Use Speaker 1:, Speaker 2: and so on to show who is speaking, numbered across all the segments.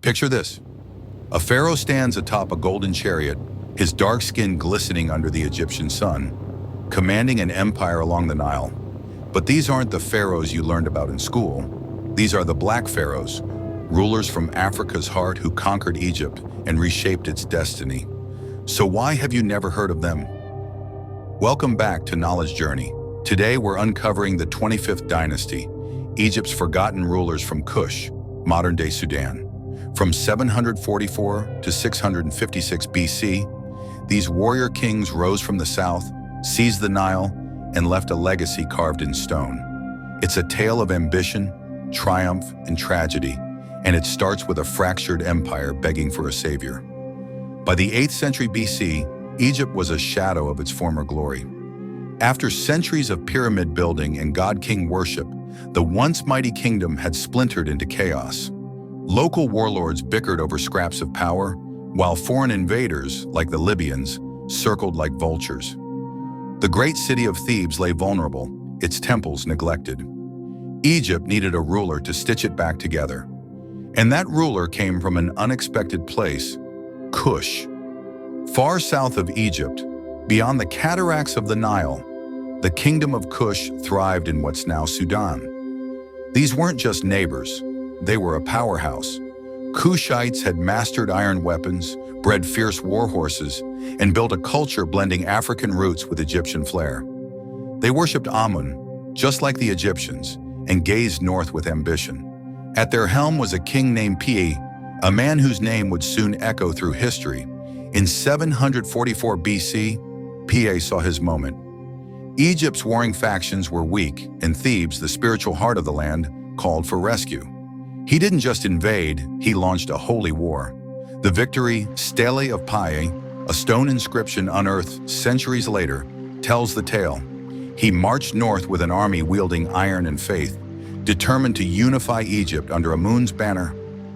Speaker 1: Picture this. A pharaoh stands atop a golden chariot, his dark skin glistening under the Egyptian sun, commanding an empire along the Nile. But these aren't the pharaohs you learned about in school. These are the Black Pharaohs, rulers from Africa's heart who conquered Egypt and reshaped its destiny. So why have you never heard of them? Welcome back to Knowledge Journey. Today we're uncovering the 25th dynasty, Egypt's forgotten rulers from Kush, modern-day Sudan. From 744 to 656 BC, these warrior kings rose from the south, seized the Nile, and left a legacy carved in stone. It's a tale of ambition, triumph, and tragedy, and it starts with a fractured empire begging for a savior. By the 8th century BC, Egypt was a shadow of its former glory. After centuries of pyramid building and god-king worship, the once mighty kingdom had splintered into chaos. Local warlords bickered over scraps of power, while foreign invaders, like the Libyans, circled like vultures. The great city of Thebes lay vulnerable, its temples neglected. Egypt needed a ruler to stitch it back together. And that ruler came from an unexpected place, Kush. Far south of Egypt, beyond the cataracts of the Nile, the kingdom of Kush thrived in what's now Sudan. These weren't just neighbors, they were a powerhouse. Kushites had mastered iron weapons, bred fierce war horses, and built a culture blending African roots with Egyptian flair. They worshipped Amun, just like the Egyptians, and gazed north with ambition. At their helm was a king named Piye, a man whose name would soon echo through history. In 744 BC, Piye saw his moment. Egypt's warring factions were weak, and Thebes, the spiritual heart of the land, called for rescue. He didn't just invade, he launched a holy war. The victory, Stele of Piye, a stone inscription unearthed centuries later, tells the tale. He marched north with an army wielding iron and faith, determined to unify Egypt under Amun's banner.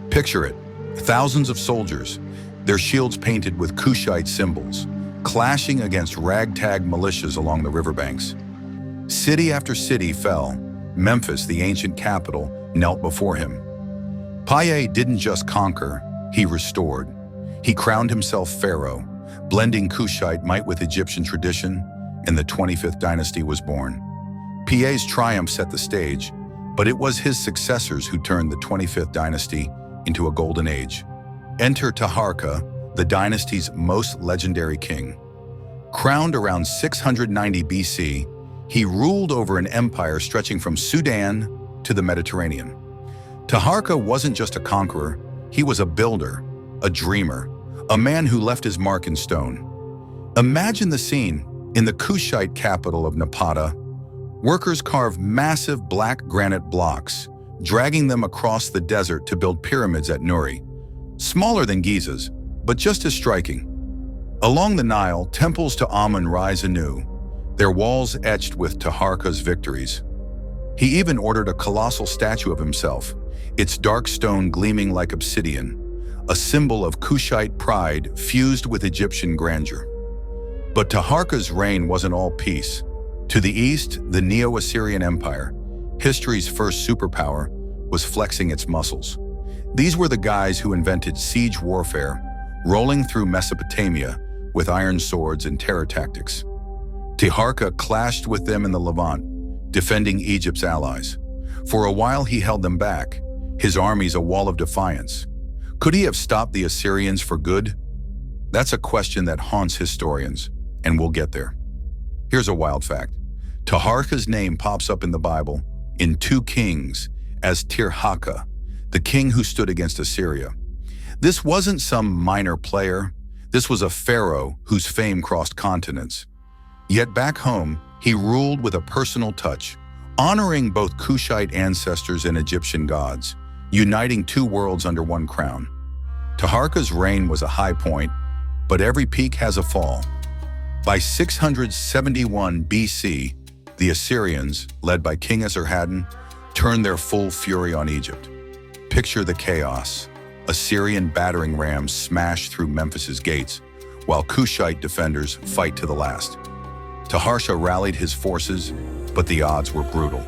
Speaker 1: Picture it, thousands of soldiers, their shields painted with Kushite symbols, clashing against ragtag militias along the riverbanks. City after city fell. Memphis, the ancient capital, knelt before him. Piye didn't just conquer, he restored. He crowned himself pharaoh, blending Kushite might with Egyptian tradition, and the 25th dynasty was born. Piye's triumph set the stage, but it was his successors who turned the 25th dynasty into a golden age. Enter Taharqa, the dynasty's most legendary king. Crowned around 690 BC, he ruled over an empire stretching from Sudan to the Mediterranean. Taharqa wasn't just a conqueror, he was a builder, a dreamer, a man who left his mark in stone. Imagine the scene. In the Kushite capital of Napata, workers carve massive black granite blocks, dragging them across the desert to build pyramids at Nuri. Smaller than Giza's, but just as striking. Along the Nile, temples to Amun rise anew, their walls etched with Taharqa's victories. He even ordered a colossal statue of himself, its dark stone gleaming like obsidian, a symbol of Kushite pride fused with Egyptian grandeur. But Taharqa's reign wasn't all peace. To the east, the Neo-Assyrian Empire, history's first superpower, was flexing its muscles. These were the guys who invented siege warfare, rolling through Mesopotamia with iron swords and terror tactics. Taharqa clashed with them in the Levant, defending Egypt's allies. For a while he held them back, his armies a wall of defiance. Could he have stopped the Assyrians for good? That's a question that haunts historians, and we'll get there. Here's a wild fact. Taharqa's name pops up in the Bible, in 2 Kings, as Taharqa, the king who stood against Assyria. This wasn't some minor player. This was a pharaoh whose fame crossed continents. Yet back home, he ruled with a personal touch, honoring both Kushite ancestors and Egyptian gods, uniting 2 worlds under one crown. Taharqa's reign was a high point, but every peak has a fall. By 671 BC, the Assyrians, led by King Esarhaddon, turned their full fury on Egypt. Picture the chaos. Assyrian battering rams smash through Memphis's gates, while Kushite defenders fight to the last. Taharqa rallied his forces, but the odds were brutal.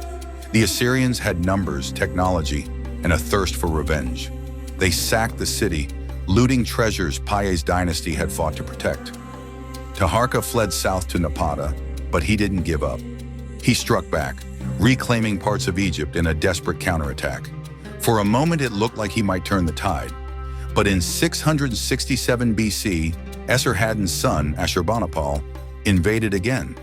Speaker 1: The Assyrians had numbers, technology, and a thirst for revenge. They sacked the city, looting treasures Piye's dynasty had fought to protect. Taharqa fled south to Napata, but he didn't give up. He struck back, reclaiming parts of Egypt in a desperate counterattack. For a moment, it looked like he might turn the tide. But in 667 BC, Esarhaddon's son, Ashurbanipal, invaded again.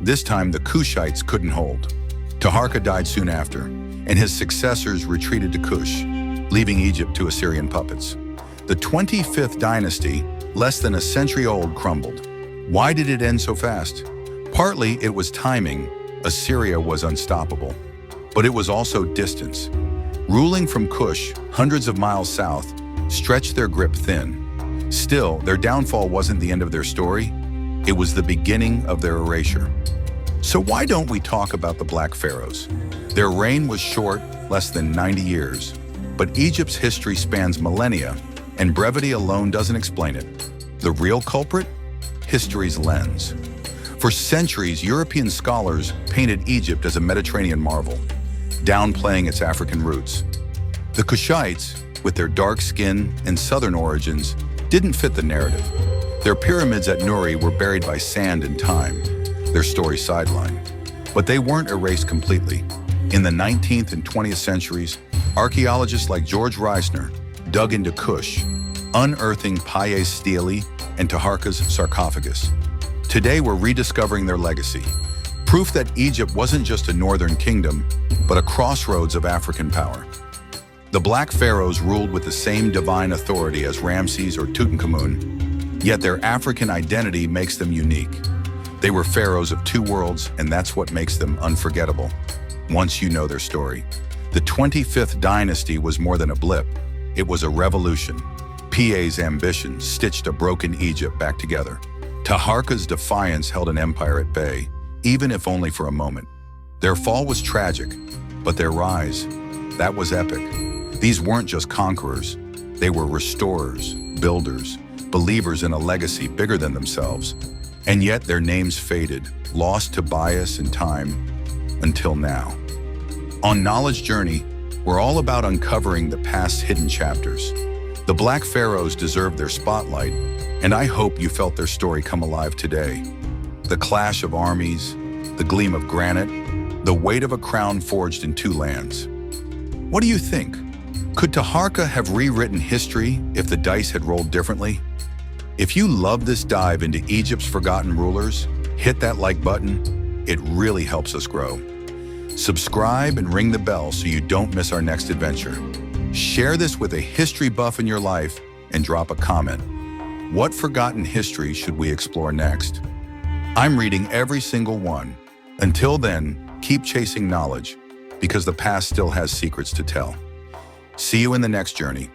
Speaker 1: This time, the Kushites couldn't hold. Taharqa died soon after, and his successors retreated to Kush, leaving Egypt to Assyrian puppets. The 25th dynasty, less than a century old, crumbled. Why did it end so fast? Partly it was timing. Assyria was unstoppable. But it was also distance. Ruling from Kush, hundreds of miles south, stretched their grip thin. Still, their downfall wasn't the end of their story. It was the beginning of their erasure. So why don't we talk about the Black Pharaohs? Their reign was short, less than 90 years. But Egypt's history spans millennia, and brevity alone doesn't explain it. The real culprit? History's lens. For centuries, European scholars painted Egypt as a Mediterranean marvel, downplaying its African roots. The Kushites, with their dark skin and southern origins, didn't fit the narrative. Their pyramids at Nuri were buried by sand and time, their story sidelined. But they weren't erased completely. In the 19th and 20th centuries, archaeologists like George Reisner dug into Kush, unearthing Piye's stele and Taharqa's sarcophagus. Today, we're rediscovering their legacy, proof that Egypt wasn't just a northern kingdom, but a crossroads of African power. The Black Pharaohs ruled with the same divine authority as Ramses or Tutankhamun, yet their African identity makes them unique. They were pharaohs of two worlds, and that's what makes them unforgettable, once you know their story. The 25th dynasty was more than a blip. It was a revolution. Piye's ambition stitched a broken Egypt back together. Taharqa's defiance held an empire at bay, even if only for a moment. Their fall was tragic, but their rise, that was epic. These weren't just conquerors. They were restorers, builders, believers in a legacy bigger than themselves. And yet their names faded, lost to bias and time, until now. On Knowledge Journey, we're all about uncovering the past's hidden chapters. The Black Pharaohs deserve their spotlight, and I hope you felt their story come alive today. The clash of armies, the gleam of granite, the weight of a crown forged in two lands. What do you think? Could Taharqa have rewritten history if the dice had rolled differently? If you love this dive into Egypt's forgotten rulers, hit that like button. It really helps us grow. Subscribe and ring the bell so you don't miss our next adventure. Share this with a history buff in your life and drop a comment. What forgotten history should we explore next? I'm reading every single one. Until then, keep chasing knowledge, because the past still has secrets to tell. See you in the next journey.